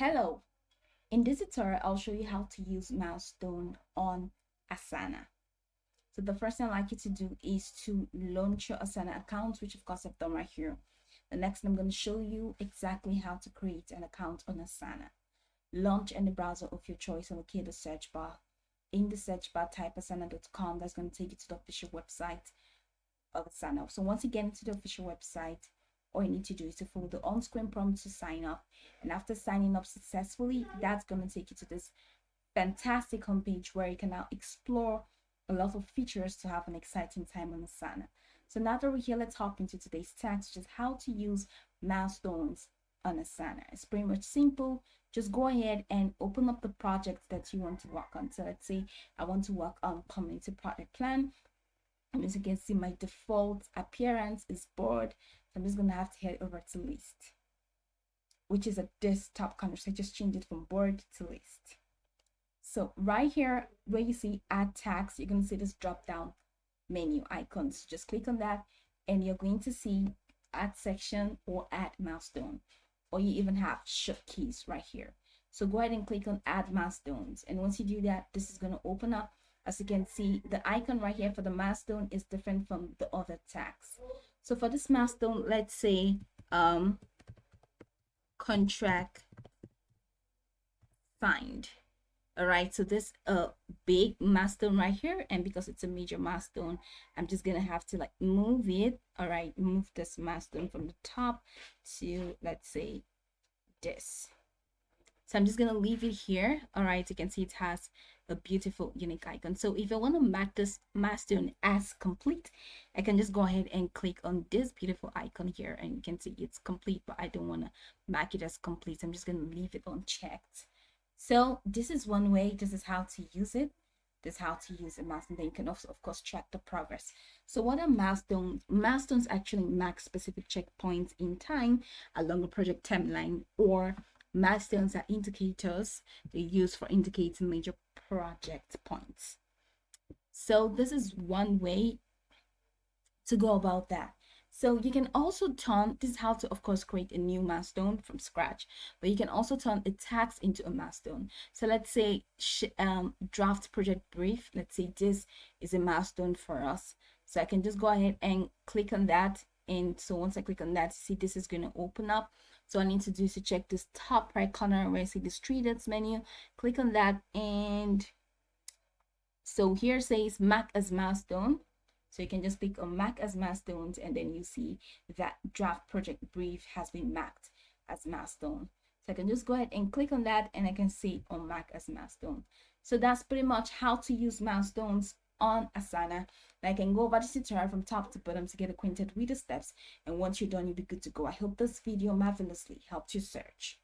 Hello, in this tutorial, I'll show you how to use Milestone on Asana. So the first thing I'd like you to do is to launch your Asana account, which of course I've done right here. The next thing I'm going to show you exactly how to create an account on Asana. Launch any browser of your choice and locate the search bar. In the search bar, type asana.com. That's going to take you to the official website of Asana. So once you get into the official website, all you need to do is to follow the on-screen prompt to sign up. And after signing up successfully, that's going to take you to this fantastic homepage where you can now explore a lot of features to have an exciting time on Asana. So now that we're here, let's hop into today's task, which is how to use milestones on Asana. It's pretty much simple. Just go ahead and open up the project that you want to work on. So let's say I want to work on community project plan. And as you can see, my default appearance is board. So I'm just going to have to head over to list, which is a desktop color. So I just changed it from board to list. So right here where you see add tags, you're going to see this drop down menu icons. Just click on that and you're going to see add section or add milestone, or you even have shortkeys right here. So go ahead and click on add milestones. And once you do that, this is going to open up. As you can see, the icon right here for the milestone is different from the other tags. So for this milestone, let's say contract signed. All right, so this big milestone right here, and because it's a major milestone, I'm just gonna have to like move it. All right, move this milestone from the top to, let's say, this. So I'm just gonna leave it here. All right, you can see it has a beautiful unique icon. So if I want to mark this milestone as complete, I can just go ahead and click on this beautiful icon here, and you can see it's complete, but I don't want to mark it as complete. So I'm just gonna leave it unchecked. So this is one way. This is how to use it. This is how to use a milestone. Then you can also, of course, track the progress. So what are milestones? Milestones actually mark specific checkpoints in time along a project timeline, or milestones are indicators they use for indicating major project points. So this is one way to go about that. So you can also turn, this is how to, of course, create a new milestone from scratch, but you can also turn a task into a milestone. So let's say draft project brief. Let's say this is a milestone for us. So I can just go ahead and click on that. And so once I click on that, see, this is going to open up. So I need to do is to check this top right corner where I see this three dots menu, click on that. And so here says mark as milestone. So you can just click on mark as milestones, and then you see that draft project brief has been marked as milestone. So I can just go ahead and click on that, and I can see on mark as milestone. So that's pretty much how to use milestones on Asana. And I can go over this tutorial from top to bottom to get acquainted with the steps. And once you're done, you'll be good to go. I hope this video marvelously helped you search.